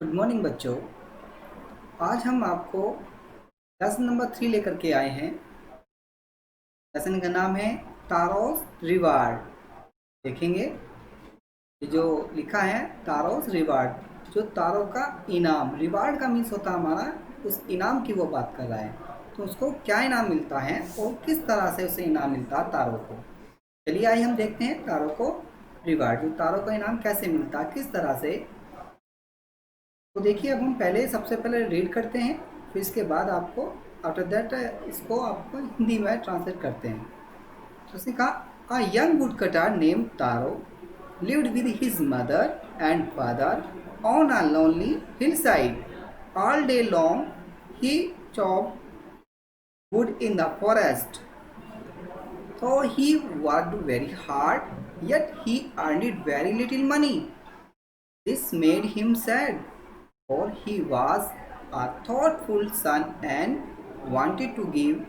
Good morning बच्चों। आज हम आपको लेसन नंबर 3 लेकर के आए हैं। लेसन का नाम है तारोस रिवार्ड। देखेंगे ये जो लिखा है तारोस रिवार्ड, जो तारों का इनाम। रिवार्ड का मीन्स होता है हमारा उस इनाम की वो बात कर रहा है, तो उसको क्या इनाम मिलता है और किस तरह से उसे इनाम मिलता है तारों को। चलिए आइए हम देखते हैं तारों को रिवार्ड, जो तारों का इनाम कैसे मिलता है, किस तरह से। तो देखिए अब हम पहले सबसे पहले रीड करते हैं, फिर इसके बाद आपको आफ्टर दैट इसको आपको हिंदी में ट्रांसलेट करते हैं। तो उसने कहा, a young would cutter name taro lived with his mother and father on a lonely hillside. All day long he chopped wood in the forest. So he worked very hard, yet he earned very little money. This made him sad, for he was a thoughtful son and wanted to give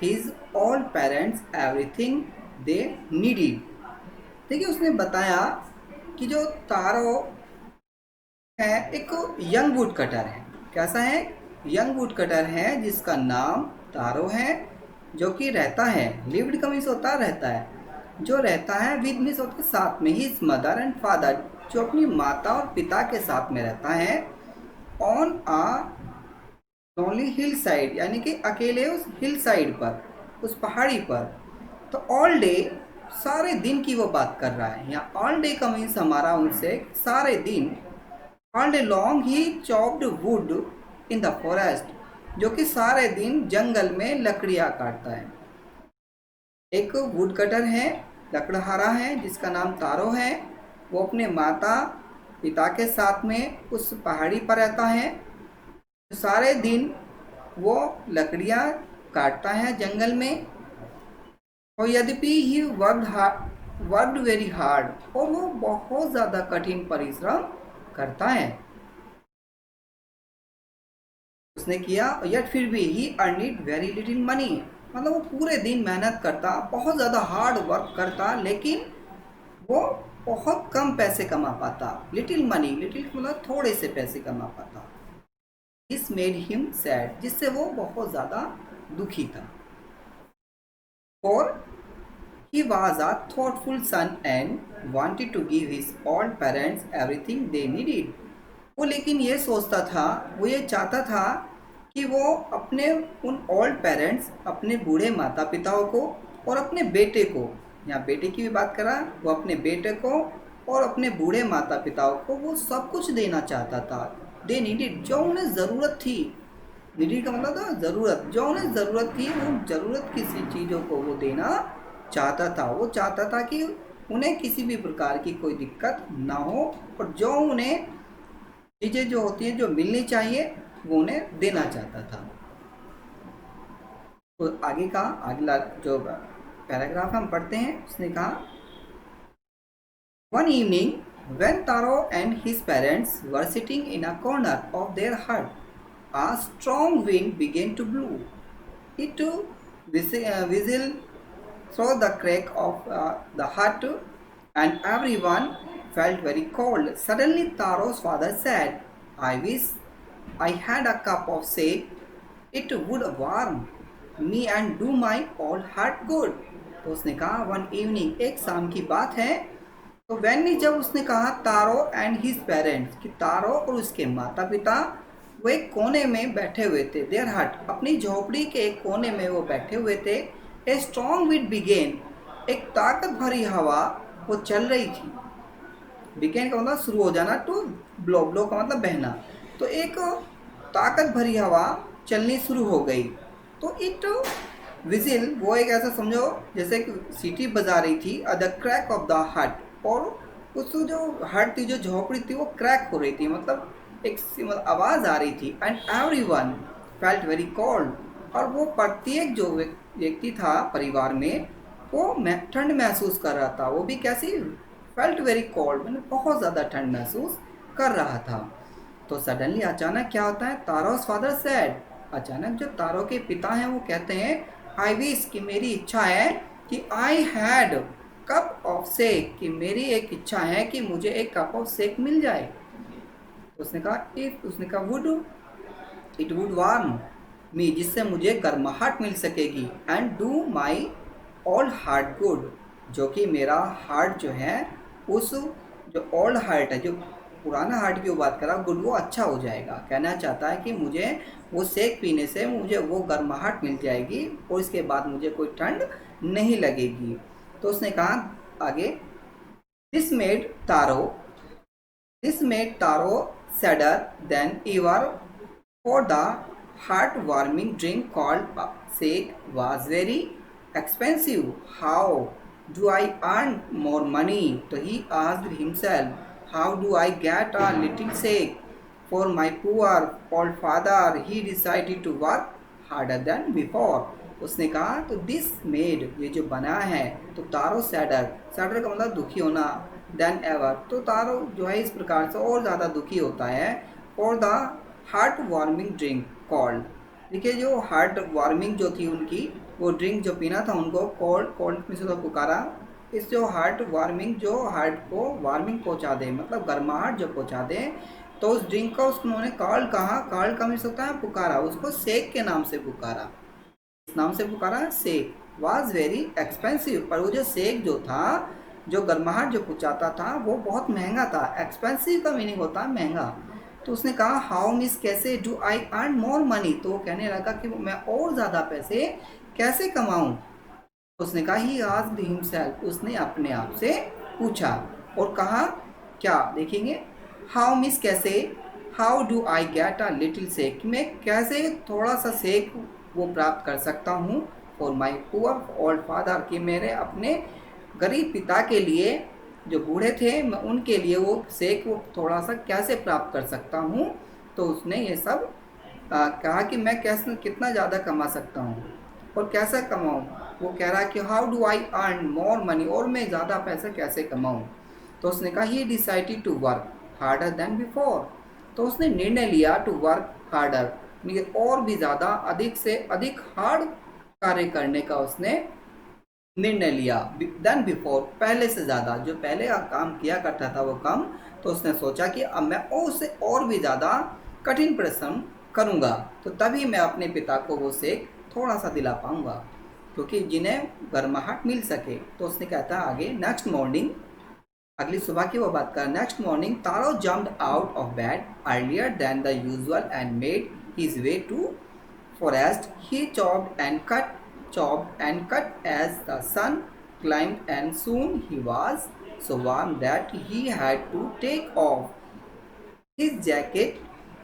his old parents everything they needed. देखिए उसने बताया कि जो तारो है एक young would cutter है। कैसा है? यंग वुड कटर है जिसका नाम तारो है, जो कि रहता है, लिव्ड का मीन्स होता रहता है, जो रहता है, विद मीन्स होता है साथ में, हिज मदर एंड फादर, जो अपनी माता और पिता के साथ में रहता है, on a lonely hillside, यानी कि अकेले उस हिल साइड पर, उस पहाड़ी पर। तो ऑल डे, सारे दिन की वो बात कर रहा है। यहाँ ऑल डे का मीन्स हमारा उनसे सारे दिन। All day long he chopped would in the forest, जो कि सारे दिन जंगल में लकड़ियाँ काटता है। एक वुड कटर है, लकड़हारा है, जिसका नाम तारो है। वो अपने माता पिता के साथ में उस पहाड़ी पर रहता है। सारे दिन वो लकड़ियाँ काटता है जंगल में। और यद्यपि ही वर्कड वेरी हार्ड, और वो बहुत ज़्यादा कठिन परिश्रम करता है, उसने किया, यट फिर भी ही अर्निड वेरी लिटिल मनी, मतलब वो पूरे दिन मेहनत करता, बहुत ज़्यादा हार्ड वर्क करता, लेकिन वो बहुत कम पैसे कमा पाता। लिटिल मनी, लिटिल मतलब थोड़े से पैसे कमा पाता। दिस मेड हिम सैड, जिससे वो बहुत ज़्यादा दुखी था। और he was a thoughtful son and wanted to give his old parents everything they needed. वो लेकिन ये सोचता था, वो ये चाहता था कि वो अपने उन ओल्ड पेरेंट्स, अपने बूढ़े माता पिताओं को और अपने बेटे को, यहाँ बेटे की भी बात करा, वो अपने बेटे को और अपने बूढ़े माता पिताओं को वो सब कुछ देना चाहता था। दे नीडेड, जो उन्हें ज़रूरत थी। नीडेड का मतलब था ज़रूरत, जो उन्हें ज़रूरत थी, उन ज़रूरत किसी चीज़ों को वो देना चाहता था। वो चाहता था कि उन्हें किसी भी प्रकार की कोई दिक्कत ना हो, और जो उन्हें चीज़ें जो होती हैं, जो मिलनी चाहिए, वो उन्हें देना चाहता था। तो आगे का अगला जो पैराग्राफ हम पढ़ते हैं, उसने कहा, one evening when Taro and his parents were sitting in a corner of their hut, a strong wind began to blow. It whistled through the crack of the hut, and everyone felt very cold. Suddenly Taro's father said, I wish I had a cup of shake. It would warm me and do my old heart good. तो उसने कहा, one evening, एक शाम की बात है। तो van, जब उसने कहा तारो एंड हिज पेरेंट्स, कि तारो और उसके माता पिता वो एक कोने में बैठे हुए थे, देयर हट, अपनी झोपड़ी के एक कोने में वो बैठे हुए थे। ए स्ट्रॉन्ग विंड बिगेन, एक ताकत भरी हवा वो चल रही थी। बिगेन का मतलब शुरू हो जाना, टू ब्लो, ब्लो का मतलब बहना। तो एक ताकत भरी हवा चलनी शुरू हो गई। तो इट विजिल, वो एक ऐसा समझो जैसे कि सीटी बजा रही थी, द क्रैक ऑफ द हट, और उस जो हट थी, जो झोपड़ी थी, वो क्रैक हो रही थी, मतलब एक आवाज़ आ रही थी। And everyone felt very cold, और वो प्रत्येक जो व्यक्ति था परिवार में, वो ठंड महसूस कर रहा था। वो भी कैसी? फेल्ट वेरी कोल्ड, मतलब बहुत ज़्यादा ठंड महसूस कर रहा था। तो सडनली, अचानक क्या होता है? तारोस फादर सेड, अचानक जो तारो के पिता हैं वो कहते हैं, आई विश, कि मेरी इच्छा है कि I had cup of shake, कि मेरी एक इच्छा है कि मुझे एक कप ऑफ शेक मिल जाए। उसने कहा इफ, उसने कहा वुड, इट वुड वार्म मी, जिससे मुझे गर्माहट मिल सकेगी, and do my old heart good, जो कि मेरा हार्ट जो है, उस जो ओल्ड हार्ट है, जो पुराना हार्ट की वो बात कर रहा, गुड, वो अच्छा हो जाएगा। कहना चाहता है कि मुझे वो सेक पीने से मुझे वो गर्माहट मिल जाएगी और इसके बाद मुझे कोई ठंड नहीं लगेगी। तो उसने कहा आगे, this made Taro, this made Taro sadder than ever, for the heart-warming drink called shake was very expensive. How do I earn more money? So he asked himself, how do I get a little shake for my poor old father? He decided to work harder than before. उसने कहा तो this made, ये जो बना है, तो तारो sadder, sadder का मतलब दुखी होना, देन एवर, तो तारो जो है इस प्रकार से और ज़्यादा दुखी होता है, for the heart warming drink called, देखिए जो हार्ट वार्मिंग जो थी उनकी, वो ड्रिंक जो पीना था उनको, कोल्ड, कोल्ड में से तो पुकारा, इस जो हार्ट वार्मिंग, जो हार्ट को वार्मिंग पहुंचा दे, मतलब गर्माहट जो पहुंचा दे, तो उस ड्रिंक का उन्होंने कॉल्ड कहा, कॉल्ड का मिस होता है पुकारा, उसको सेक के नाम से पुकारा, इस नाम से पुकारा सेक, वाज वेरी एक्सपेंसिव, पर वो जो सेक जो था, जो गर्माहट जो पहुंचाता था, वो बहुत महंगा था। एक्सपेंसिव का मीनिंग होता है महंगा। तो उसने कहा हाउ मिस, कैसे, do I earn more money, तो वो कहने लगा कि मैं और ज़्यादा पैसे कैसे कमाऊं। उसने कहा ही आस्क्ड हिमसेल्फ, उसने अपने आप से पूछा और कहा क्या, देखेंगे, हाउ मिस, कैसे, how do I get a little sake, मैं कैसे थोड़ा सा सेक वो प्राप्त कर सकता हूँ, for my poor old father, कि मेरे अपने गरीब पिता के लिए, जो बूढ़े थे, मैं उनके लिए वो सेक वो थोड़ा सा कैसे प्राप्त कर सकता हूँ। तो उसने ये सब कहा कि मैं कैसे कितना ज़्यादा कमा सकता हूँ और कैसा कमाऊँ। वो कह रहा कि how do I earn more money, और मैं ज़्यादा पैसा कैसे कमाऊँ। तो उसने कहा he decided to work harder than before, तो उसने निर्णय लिया टू वर्क हार्डर, और भी ज़्यादा अधिक से अधिक हार्ड कार्य करने का उसने निर्णय लिया, देन बिफोर, पहले से ज़्यादा, जो पहले काम किया करता था वो कम, तो उसने सोचा कि अब मैं उससे और भी ज़्यादा कठिन परिश्रम करूँगा, तो तभी मैं अपने पिता को वो सेक थोड़ा सा दिला पाऊँगा, क्योंकि जिन्हें गर्माहट मिल सके। तो उसने कहता है आगे, नेक्स्ट मॉर्निंग, अगली सुबह की वो बात कर, next morning Taro jumped out of bed earlier than the usual and made his way to forest. He chopped and cut as the sun climbed, and soon he was so warm that he had to take off his jacket.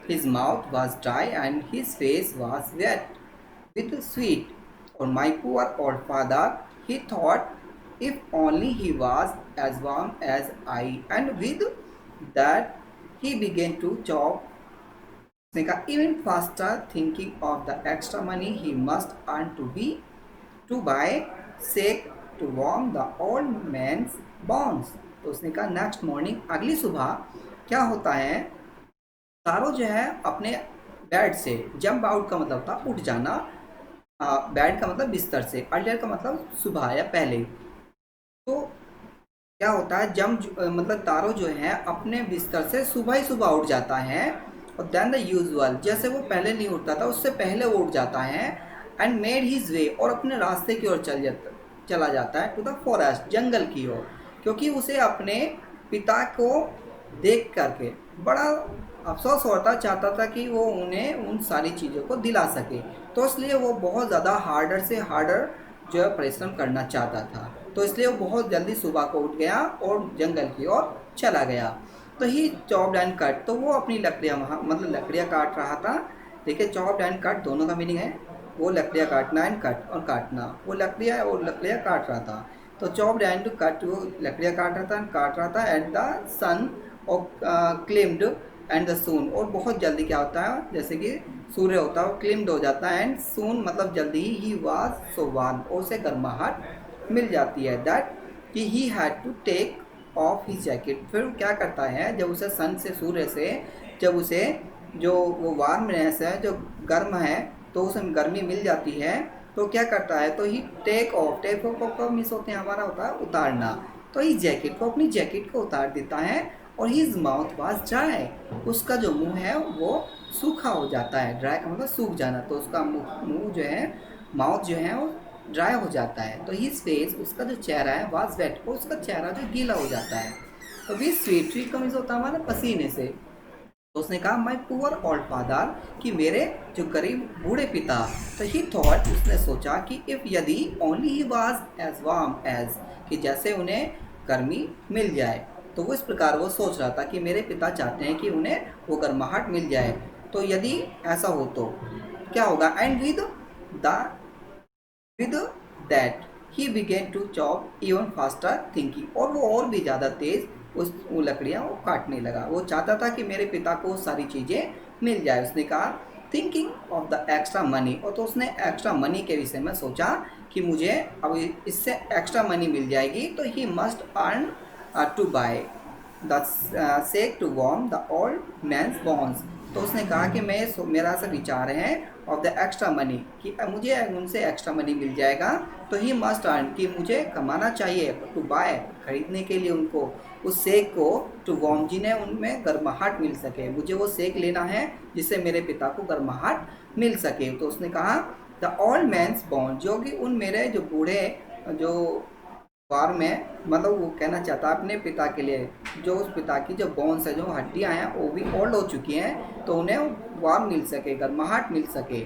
His mouth was dry and his face was wet with sweat. On my poor old father, he thought, if only he was as warm as I. And with that, he began to chop even faster, thinking of the extra money he must earn to buy sake to warm the old man's bones. तो उसने कहा next morning, अगली सुबह क्या होता है, तारो जो है अपने बेड से, जंप आउट का मतलब था उठ जाना, बेड का मतलब बिस्तर से, अर्लियर का मतलब सुबह या पहले। तो क्या होता है, मतलब तारो जो है अपने बिस्तर से सुबह ही सुबह उठ जाता है, और देन द यूजुअल, जैसे वो पहले नहीं उठता था उससे पहले वो उठ जाता है, एंड मेड हिज वे, और अपने रास्ते की ओर चला जाता है, टू द फॉरेस्ट, जंगल की ओर, क्योंकि उसे अपने पिता को देख करके बड़ा अफसोस होता, चाहता था कि वो उन्हें उन सारी चीज़ों को दिला सके, तो इसलिए वो बहुत ज़्यादा हार्डर से हार्डर जो है परिश्रम करना चाहता था। तो इसलिए वो बहुत जल्दी सुबह को उठ गया और जंगल की ओर चला गया। तो ही चॉप्ड एंड कट, तो वो अपनी लकड़ियाँ वहाँ, मतलब लकड़ियाँ काट रहा था। देखिए चॉप्ड एंड कट दोनों का मीनिंग है, वो लकड़ियाँ काटना एंड कट और काटना, वो लकड़ियाँ और लकड़ियाँ काट रहा था। तो चॉप्ड एंड कट, वो लकड़ियाँ काट रहा था, काट रहा था, एट द सन और क्लिम्ड एंड द सून, और बहुत जल्दी क्या होता है, जैसे कि सूर्य होता है वो क्लिम्ड हो जाता है, एंड सून मतलब जल्दी ही वाज सो वार्म, और उसे गर्माहट मिल जाती है, दैट कि he had to take off his jacket. फिर क्या करता है, जब उसे सन से, सूर्य से जब उसे जो वो वार्मनेस है, जो गर्म है, तो उसे गर्मी मिल जाती है, तो क्या करता है, तो ही टेक ऑफ मिस होते हैं, हमारा होता है उतारना, तो इस जैकेट को, अपनी जैकेट को उतार देता है, और हिज माउथ वाज ड्राई, उसका जो मुंह है वो सूखा हो जाता है। ड्राई का मतलब सूख जाना, तो उसका मुंह जो है, माउथ जो है वो ड्राई हो जाता है। तो हिज फेस, उसका जो चेहरा है, वाज वेट, और उसका चेहरा जो गीला हो जाता है। तो भी स्वीट, स्वीट का मीन्स होता है हमारा पसीने से। तो उसने कहा माई पुअर ओल्ड फादर, कि मेरे जो गरीब बूढ़े पिता। तो ही थॉट, उसने सोचा कि इफ यदि only he was as warm as, कि जैसे उन्हें गर्मी मिल जाए। तो वो इस प्रकार वो सोच रहा था कि मेरे पिता चाहते हैं कि उन्हें वो गर्माहट मिल जाए। तो यदि ऐसा हो तो क्या होगा। And the with that he began to chop even faster thinking, और वो और भी ज़्यादा तेज वो लकड़ियाँ वो काटने लगा। वो चाहता था कि मेरे पिता को सारी चीज़ें मिल जाए। उसने कहा thinking of the extra money, और तो उसने एक्स्ट्रा मनी के विषय में सोचा कि मुझे अब इससे एक्स्ट्रा मनी मिल जाएगी। तो he must earn to buy the sake to warm the old man's bones. तो उसने कहा कि मेरा ऐसा विचार है ऑफ द एक्स्ट्रा मनी, कि मुझे उनसे एक्स्ट्रा मनी मिल जाएगा। तो ही मस्ट अर्न, कि मुझे कमाना चाहिए टू बाय, खरीदने के लिए उनको उस सेक को, टू वार्म, जिन्हें उनमें गर्माहट मिल सके। मुझे वो सेक लेना है जिससे मेरे पिता को गर्माहट मिल सके। तो उसने कहा द ओल्ड मैंस बोन, जो कि उन मेरे जो बूढ़े जो वार में, मतलब वो कहना चाहता अपने पिता के लिए, जो उस पिता की जो बोन्स है, जो हड्डियां हैं, वो भी ओल्ड हो चुकी हैं, तो उन्हें वार्म मिल सके, गर्माहट मिल सके।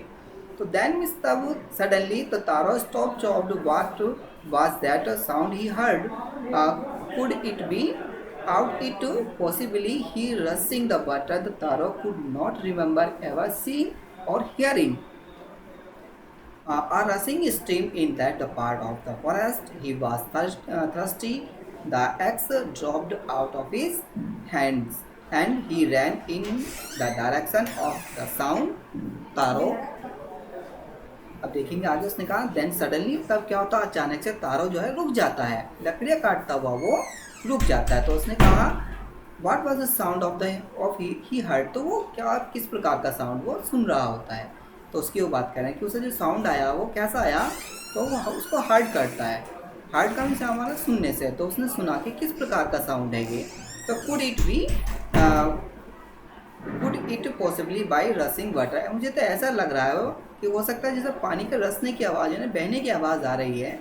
तो देन मिस तब suddenly the taro stop chopped, what was that sound he heard, could it be out it possibly he रसिंग the water, the taro could not remember ever seen और hearing a rushing stream in that part of the forest. He was thirsty. The axe dropped out of his hands and he ran in the direction of the sound. तारो, अब देखेंगे आगे। उसने कहा then suddenly, तब क्या होता है, अचानक से तारो जो है रुक जाता है, लकड़ियाँ काटता हुआ वो रुक जाता है। तो उसने कहा what was the sound of he heard, तो वो क्या, किस प्रकार का साउंड वो सुन रहा होता है। तो उसकी वो बात करें कि उसे जो साउंड आया वो कैसा आया, तो वो उसको हर्ड करता है। हर्ड का मतलब हमारा सुनने से। तो उसने सुना कि किस प्रकार का साउंड है ये। तो could it possibly by रसिंग water, मुझे तो ऐसा लग रहा है कि हो सकता है जैसे पानी के रसने की आवाज़ है ना, बहने की आवाज़ आ रही है।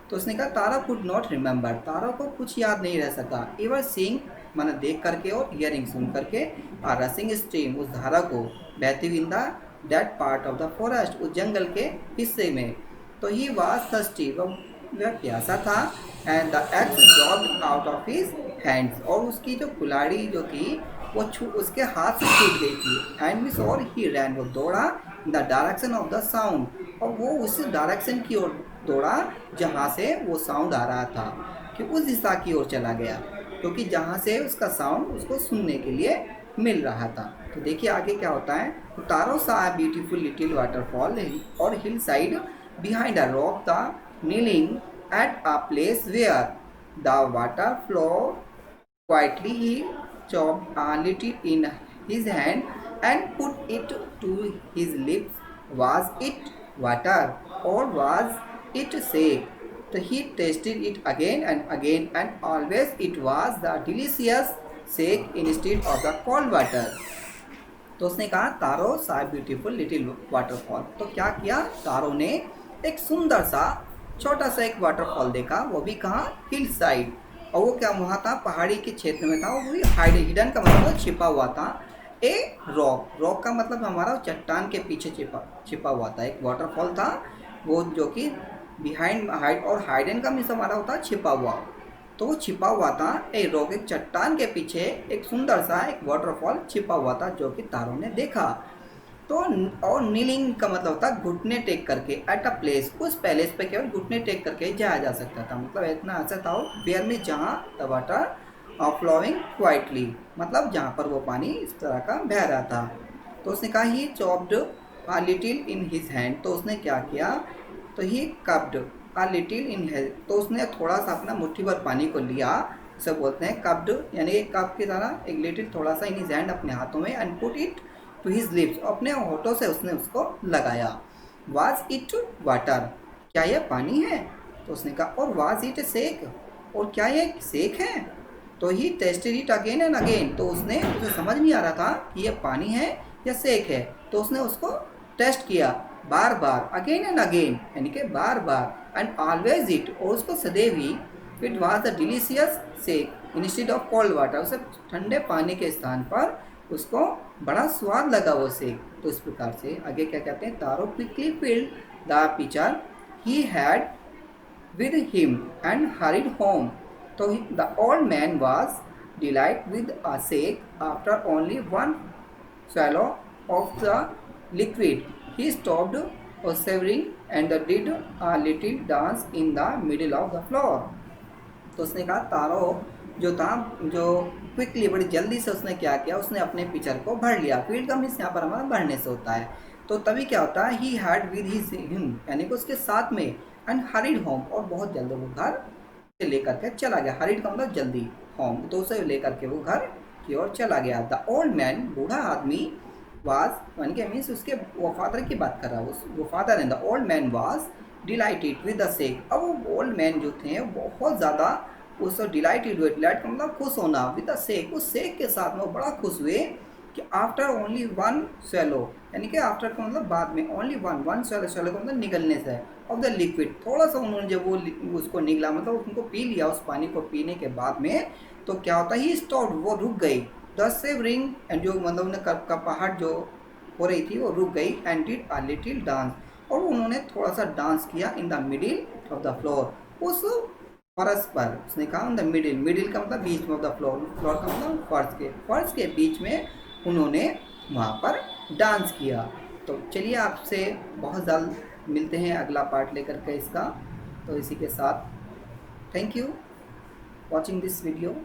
तो उसने कहा तारा कुड नॉट रिमेंबर, तारा को कुछ याद नहीं रह सका। एवर सीइंग माना देख करके, और हियरिंग सुन करके, और रसिंग स्ट्रीम उस धारा को बहती हुई in the that part of the forest, उस जंगल के हिस्से में। तो ही वाज थर्स्टी, वह प्यासा था। And the x dropped out of his hands, और उसकी जो कुल्हाड़ी जो थी वो उसके हाथ से छूट गई थी। एंड मिस और ही रैन, वो दौड़ा in the direction of the sound, और वो उस डायरेक्शन की ओर दौड़ा जहाँ से वो साउंड आ रहा था, कि उस दिशा की ओर चला गया, क्योंकि जहाँ से उसका साउंड उसको सुनने के लिए मिल रहा था। तो देखिए आगे क्या होता है। तारो सा ब्यूटीफुल लिटिल वाटरफॉल और hill side behind a rock, the kneeling at a place where the water flowed quietly. He chopped a little in his hand and put it to his lips. Was it water or was it sake? So he tasted it again and again, and always it was the delicious sake instead of the cold water. तो उसने कहा तारो सा beautiful little waterfall. तो क्या किया, तारो ने एक सुंदर सा छोटा सा एक वाटरफॉल देखा, वो भी कहाँ, हिल साइड। और वो क्या वहाँ था, पहाड़ी के क्षेत्र में था, वो भी हाइड, हिडन का मतलब छिपा हुआ था। ए रॉक, रॉक का मतलब हमारा चट्टान के पीछे छिपा हुआ था एक वाटरफॉल था वो, जो कि बिहाइंड हाइड, और हाइडन का मीन्स हमारा होता है छिपा हुआ। तो वो छिपा हुआ था ए रॉक, एक चट्टान के पीछे एक सुंदर सा एक वाटरफॉल छिपा हुआ था, जो कि तारों ने देखा। तो और नीलिंग का मतलब होता है घुटने टेक करके, एट अ प्लेस, उस पैलेस पे केवल घुटने टेक करके जाया जा सकता था। मतलब इतना ऐसा था वेयर में जहाँ द वाटर फ्लोइंग क्वाइटली, मतलब जहाँ पर वो पानी इस तरह का बह रहा था। तो उसने कहा he chopped a little in his hand, तो उसने क्या किया, तो ही कप्ड अ लिटिल इन हिज, तो उसने थोड़ा सा अपना मुट्ठी भर पानी को लिया, इसे बोलते हैं कप्ड, यानी एक कप की तरह एक लिटिल थोड़ा सा इन हिज हैंड अपने हाथों में, and put it to his lips, अपने होठों से उसने उसको लगाया। वाज इट वाटर, क्या यह पानी है। तो उसने कहा और वाज इट सेक, और क्या यह सेक है। तो he tasted it again and again, तो उसे समझ नहीं आ रहा था कि ये पानी है या सेक है, तो उसने उसको टेस्ट किया बार बार, अगेन एंड अगेन, यानी कि बार बार, एंड ऑलवेज इट, और उसको सदैव ही it was the delicious sake instead of cold water, उसे ठंडे पानी के स्थान पर उसको बड़ा स्वाद लगा वो सेक। तो इस प्रकार से आगे क्या कहते हैं, Taro quickly filled the pitcher he had with him and hurried home. So the old man was delighted with a shake. After only one swallow of the liquid, he stopped persevering and did a little dance in the middle of the floor. तो उसने कहा तारो जो था, जो quickly बड़ी जल्दी से उसने क्या किया, उसने अपने पिचर को भर लिया। फील्ड का मीन्स यहाँ पर हमारा भरने से होता है। तो तभी क्या होता है, ही हैड विद हिम, यानी कि उसके साथ में, एंड हरीड होम, और बहुत जल्दी वो घर से लेकर के चला गया। हरीड का मतलब जल्दी, होम तो उसे लेकर के वो घर की ओर चला गया। द ओल्ड मैन, बूढ़ा आदमी, वाज, यानी कि मीन्स उसके वो फादर की बात कर रहा है, वो फादर है। The old man was dilated with the sake, अब वो ओल्ड मैन जो थे बहुत ज़्यादा उस डिलाइटेड हुए, डिलाइट का मतलब खुश होना, विद द सेक, उस सेक के साथ में वो बड़ा खुश हुए कि आफ्टर ओनली वन स्वेलो, यानी कि आफ्टर का मतलब बाद में, ओनली वन स्वेलो, स्वेलो का मतलब निगलने से, ऑफ द लिक्विड, थोड़ा सा उन्होंने जब वो उसको निगला, मतलब उनको पी लिया, उस पानी को पीने के बाद में, तो क्या होता है, ही स्टॉप्ड, वो रुक गई, द सेवरिंग, एंड जो मतलब उन्हें कपाहट जो हो रही थी वो रुक गई, and did a little dance, और उन्होंने थोड़ा सा डांस किया in the middle of the floor, उस फर्श पर। उसने कहा इन द मिडिल, मिडिल का मतलब बीच में, ऑफ द फ्लोर, फ्लोर का मतलब फर्श के बीच में उन्होंने वहाँ पर डांस किया। तो चलिए आपसे बहुत जल्द मिलते हैं अगला पार्ट लेकर के इसका। तो इसी के साथ thank you watching this video.